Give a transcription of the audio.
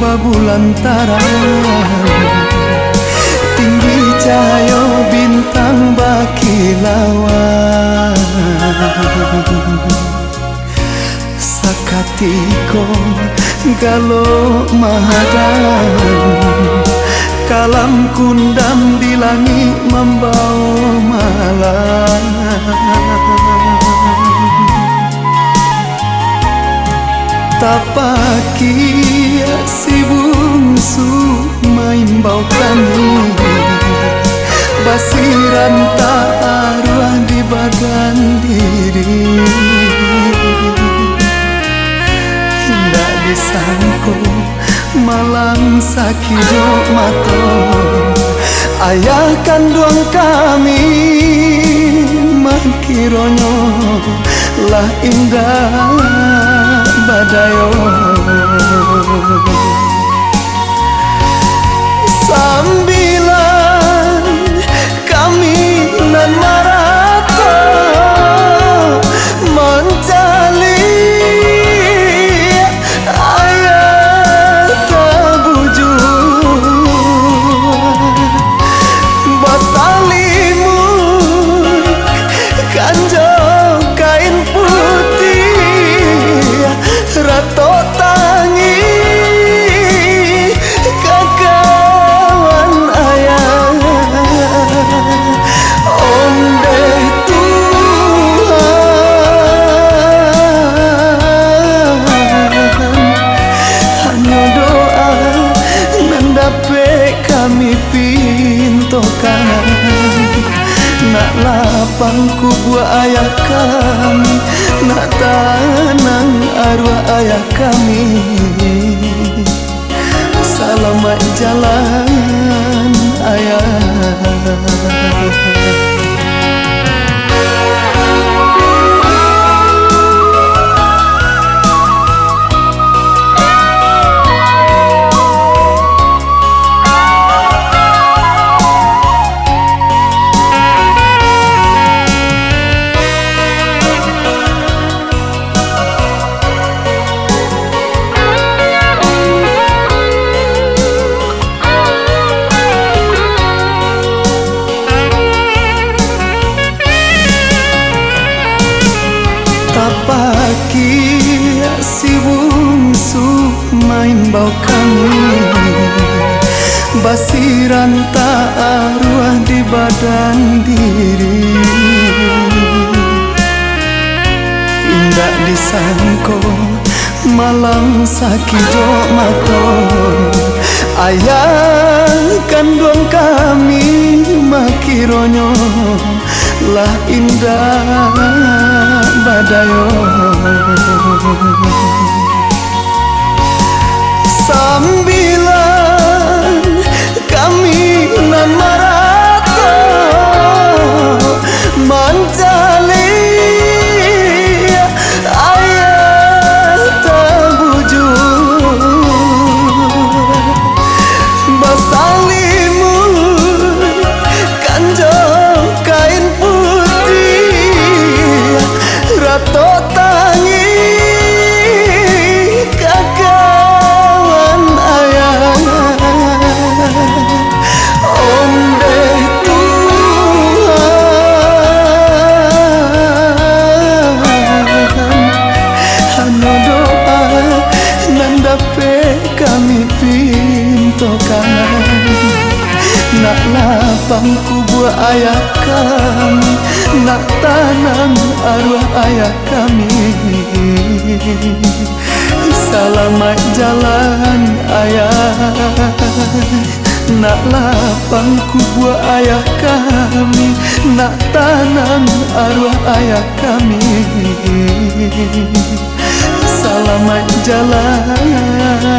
dua bulan tarang, tinggi cahaya bintang bakilauan. Sakatiko galo mahadang, kalam kundam di langit membawa malam. Tapaki si bungsu main bau kami, basiran tak arwah di badan diri. Tidak disangku malang sakit mato, ayah kandung kami makironyo lah indah badayo. Sambilan kami nan marato mencari ayat tabuju, basalimu kanjo kain putih rato tangi kakawan ayah. Onde Tuhan hanya doa nandape kami pintokan, nak lapangku buat ayah kami, nak tanang arwah ayah kami. Selamat jalan ayah. Tapaki si bungsu main bau kami, basiran tak arwah di badan diri. Indah disangko malang sakit mato, ayah kandung kami makironyo lah indah badayo. Sambilan kami nan marato mencari ayat tabuju, basalimu kanjo kain putih rato tangi kakawan ayah. Onde Tuhan hanya doa nandape kami pintokan, nak lapangku buat ayah kami, nak tanam arwah ayah kami. Selamat jalan ayah, nak lapangku buat ayah kami, nak tanam arwah ayah kami. Selamat jalan